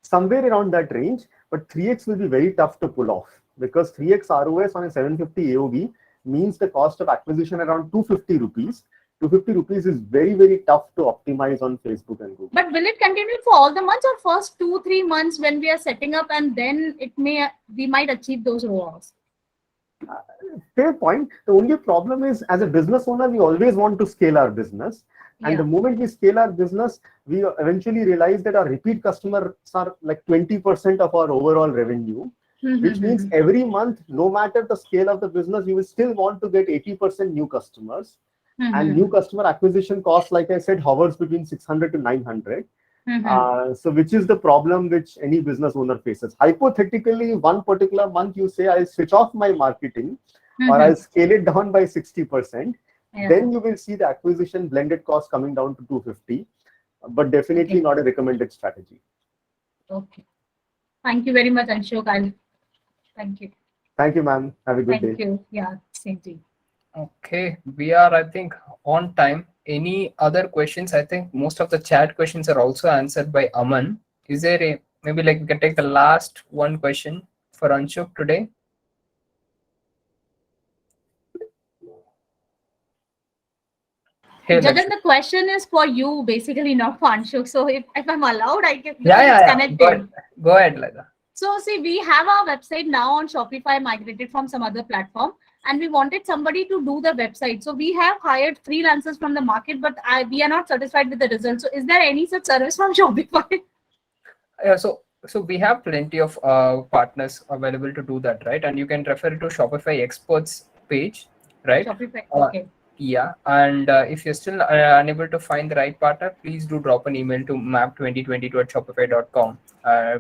Somewhere around that range, but 3x will be very tough to pull off because 3x ROS on a 750 AOV means the cost of acquisition around 250 rupees. 250 rupees is very, very tough to optimize on Facebook and Google. But will it continue for all the months or first 2-3 months when we are setting up and then we might achieve those ROAS? Fair point. The only problem is as a business owner, we always want to scale our business. And the moment we scale our business, we eventually realize that our repeat customers are like 20% of our overall revenue, which means every month, no matter the scale of the business, you will still want to get 80% new customers. And new customer acquisition cost, like I said, hovers between 600 to 900. So which is the problem which any business owner faces. Hypothetically, one particular month you say, I'll switch off my marketing or I'll scale it down by 60%. Then you will see the acquisition blended cost coming down to 250, but definitely not a recommended strategy. Okay. Thank you very much, Anshok. Thank you. Thank you, ma'am. Have a good day. Thank you. Yeah, same to you. Okay, we are, I think, on time. Any other questions? I think most of the chat questions are also answered by Aman. Is there maybe like we can take the last one question for Anshok today? Hey, Jagan, the question is for you, basically, not for Anshok. So if I'm allowed, I can connect. Go ahead, Lada. So see, we have our website now on Shopify, migrated from some other platform, and we wanted somebody to do the website. So we have hired freelancers from the market, but we are not satisfied with the results. So is there any such service from Shopify? So we have plenty of partners available to do that, right? And you can refer to Shopify experts page, right? Shopify, okay. Yeah, and if you're still unable to find the right partner, please do drop an email to map2022@shopify.com.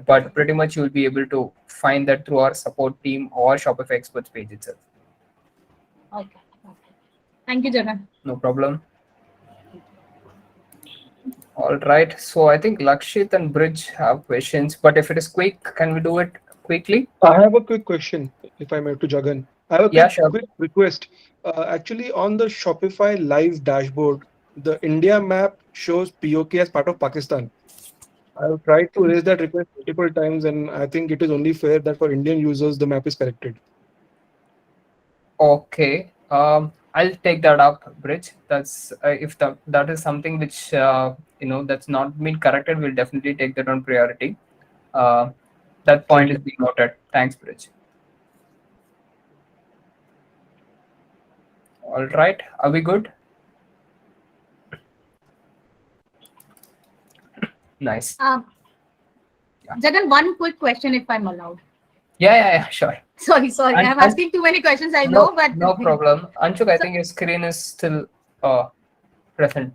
But pretty much you'll be able to find that through our support team or Shopify experts page itself. Okay. Thank you, Jagan. No problem. All right. So I think Lakshit and Bridge have questions, but if it is quick, can we do it quickly? I have a quick question, if I may, to Jagan. I have a quick request. Actually, on the Shopify Live dashboard, the India map shows POK as part of Pakistan. I've tried to raise that request multiple times, and I think it is only fair that for Indian users the map is corrected. Okay. I'll take that up, Bridge. That's if that is something which that's not been corrected, we'll definitely take that on priority. That point is being noted. Thanks, Bridge. All right. Are we good? Nice. Jagan, one quick question if I'm allowed. Yeah, sure. Sorry. And- I'm asking too many questions, I No, know, but no problem. Anshuk, I So- think your screen is still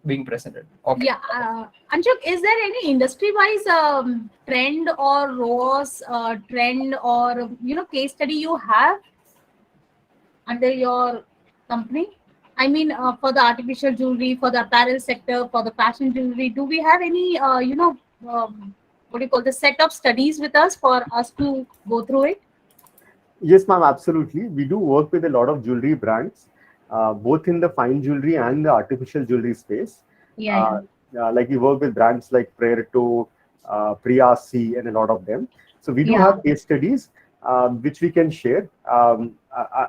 being presented. Okay. Yeah, Anshuk, is there any industry-wise trend or ROAS trend or case study you have under your company? I mean, for the artificial jewelry, for the apparel sector, for the fashion jewelry, do we have any what do you call the set of studies with us for us to go through it? Yes, ma'am, absolutely. We do work with a lot of jewelry brands, both in the fine jewelry and the artificial jewelry space. Yeah. Like we work with brands like Prerto, Priya C, and a lot of them. So we do Yeah. have case studies which we can share.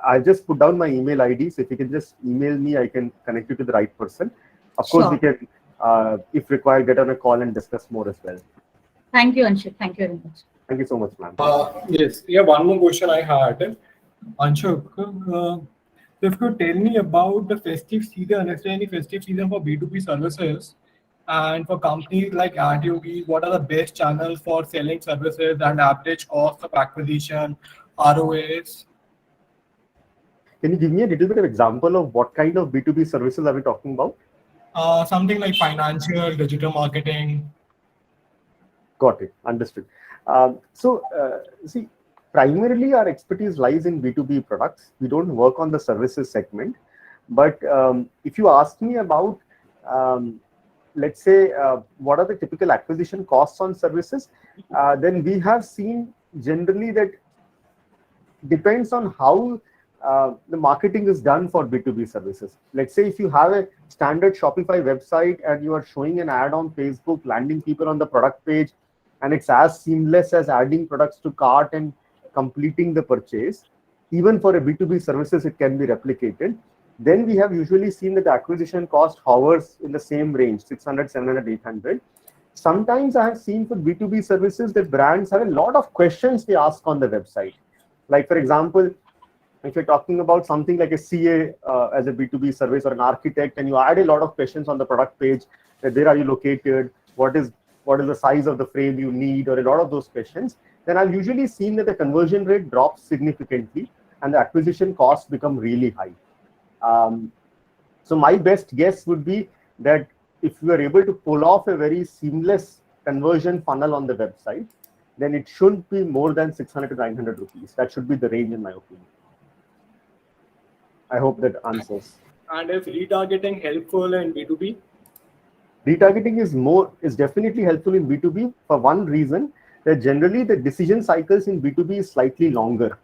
I just put down my email ID, so if you can just email me, I can connect you to the right person. Of course, Sure. we can, if required, get on a call and discuss more as well. Thank you, Anshuk. Thank you very much. Thank you so much, ma'am. Yes. Yeah, one more question I had. Anshuk, if you could tell me about the festive season, is there any festive season for B2B services? And for companies like Adyogi, what are the best channels for selling services and average cost of acquisition, ROAs? Can you give me a little bit of example of what kind of B2B services are we talking about? Something like financial, digital marketing. Got it. Understood. See, primarily our expertise lies in B2B products. We don't work on the services segment. But if you ask me about, let's say, what are the typical acquisition costs on services, then we have seen generally that depends on how the marketing is done for B2B services. Let's say if you have a standard Shopify website and you are showing an ad on Facebook, landing people on the product page, and it's as seamless as adding products to cart and completing the purchase, even for a B2B services, it can be replicated. Then we have usually seen that the acquisition cost hovers in the same range, 600, 700, 800. Sometimes I have seen for B2B services that brands have a lot of questions they ask on the website. Like, for example, if you're talking about something like a CA as a B2B service or an architect, and you add a lot of questions on the product page, that where are you located, what is the size of the frame you need, or a lot of those questions, then I've usually seen that the conversion rate drops significantly and the acquisition costs become really high. So my best guess would be that if you are able to pull off a very seamless conversion funnel on the website, then it should be more than 600 to 900 rupees. That should be the range in my opinion. I hope that answers. And is retargeting helpful in B2B? Retargeting is definitely helpful in B2B for one reason, that generally the decision cycles in B2B is slightly longer.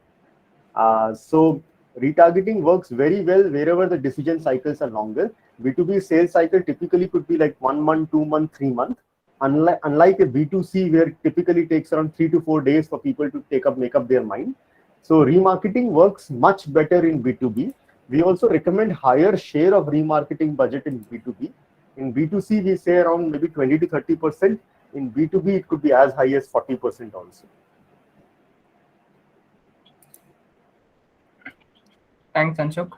So retargeting works very well wherever the decision cycles are longer. B2B sales cycle typically could be like 1 month, 2 months, 3 months. Unlike a B2C where it typically takes around 3 to 4 days for people to make up their mind. So remarketing works much better in B2B. We also recommend higher share of remarketing budget in B2B. In B2C, we say around maybe 20 to 30%. In B2B, it could be as high as 40% also. Thanks, Anshuk.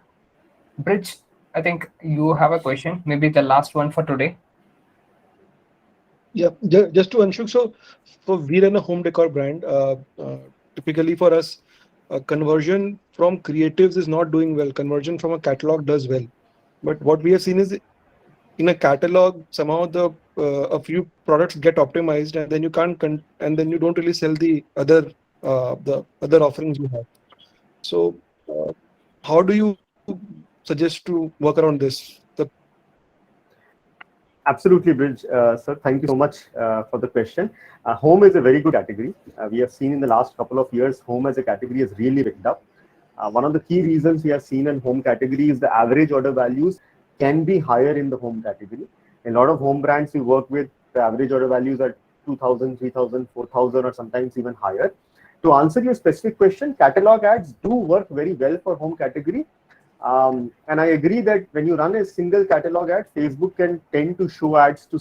Bridge, I think you have a question, maybe the last one for today. Yeah, just to Anshuk. So, we run a home decor brand. Typically for us, conversion from creatives is not doing well. Conversion from a catalog does well. But what we have seen is in a catalog, somehow a few products get optimized, and then you can't and then you don't really sell the other offerings you have. So, how do you suggest to work around this? Absolutely, Bridge. Sir, thank you so much for the question. Home is a very good category. We have seen in the last couple of years, home as a category has really picked up. One of the key reasons we have seen in home category is the average order values can be higher in the home category. A lot of home brands we work with, the average order values are 2,000, 3,000, 4,000, or sometimes even higher. To answer your specific question, catalog ads do work very well for home category. And I agree that when you run a single catalog ad, Facebook can tend to show ads to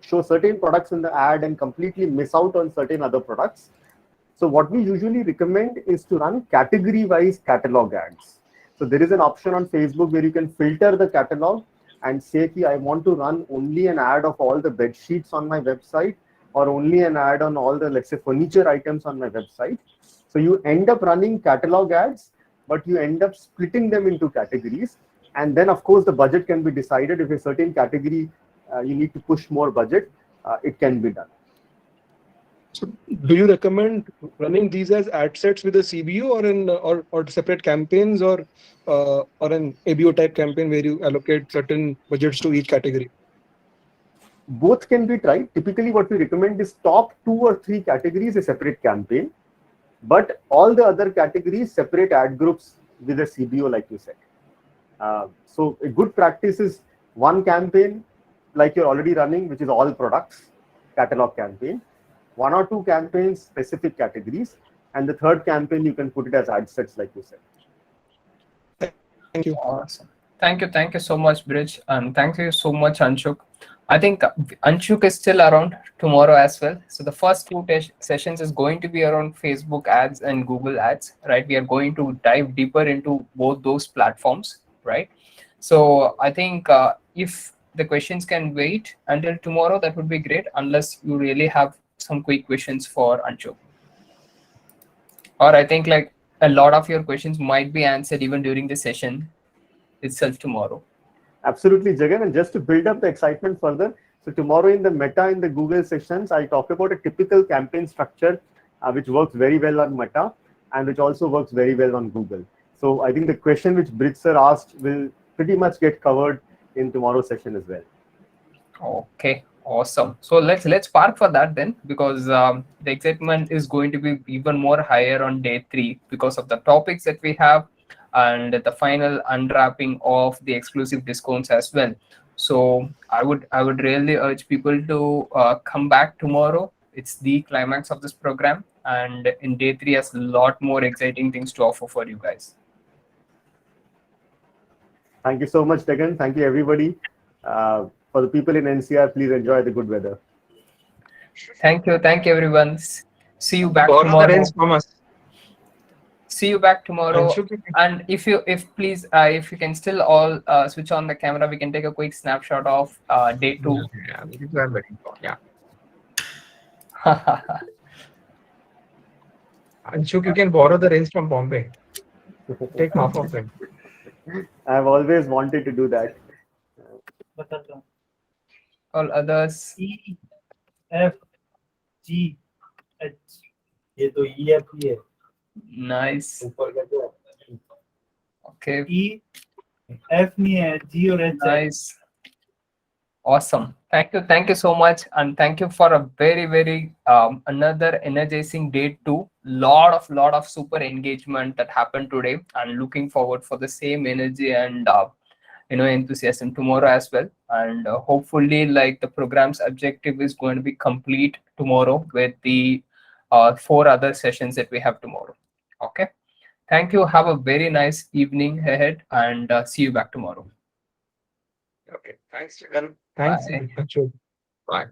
show certain products in the ad and completely miss out on certain other products. So what we usually recommend is to run category-wise catalog ads. So there is an option on Facebook where you can filter the catalog and say, I want to run only an ad of all the bed sheets on my website, or only an ad on all the, let's say, furniture items on my website. So you end up running catalog ads, but you end up splitting them into categories. And then, of course, the budget can be decided. If a certain category you need to push more budget, it can be done. So do you recommend running these as ad sets with a CBO, or separate campaigns, or an ABO type campaign where you allocate certain budgets to each category? Both can be tried. Typically, what we recommend is top 2 or 3 categories a separate campaign, but all the other categories separate ad groups with a CBO, like you said. So a good practice is one campaign like you're already running, which is all products, catalog campaign, 1 or 2 campaigns, specific categories, and the third campaign, you can put it as ad sets, like you said. Thank you. Awesome. Thank you so much, Bridge, and thank you so much, Anshuk. I think Anshuk is still around tomorrow as well. So the first 2 sessions is going to be around Facebook ads and Google ads, right? We are going to dive deeper into both those platforms, right? So I think if the questions can wait until tomorrow, that would be great, unless you really have some quick questions for Anshuk. Or I think like a lot of your questions might be answered even during the session itself tomorrow. Absolutely, Jagan. And just to build up the excitement further, so tomorrow in the Google sessions, I'll talk about a typical campaign structure, which works very well on Meta and which also works very well on Google. So I think the question which Bridge sir asked will pretty much get covered in tomorrow's session as well. Okay, awesome. So let's park for that then, because the excitement is going to be even more higher on day 3 because of the topics that we have and the final unwrapping of the exclusive discounts as well. So I would really urge people to come back tomorrow. It's the climax of this program, and in day 3 has a lot more exciting things to offer for you guys. Thank you so much, Jagan. Thank you, everybody. For the people in NCR, please enjoy the good weather. Thank you, everyone. See you back tomorrow. See you back tomorrow. And if you can still all switch on the camera, we can take a quick snapshot of day 2. Yeah. Anshuk, you can borrow the range from Bombay. Take half of them. I've always wanted to do that. All others. E, F, G, H. ये तो E F ही है. Nice. Okay. E, F नहीं है, G और H. Nice. Awesome. Thank you so much, and thank you for a very another energizing day 2. Lot of super engagement that happened today, and looking forward for the same energy and enthusiasm tomorrow as well. And hopefully, like, the program's objective is going to be complete tomorrow with the 4 other sessions that we have tomorrow. Okay. Thank you. Have a very nice evening ahead, and see you back tomorrow. Okay. Thanks, Jagan. Thanks. Bye. Anshuk. Bye.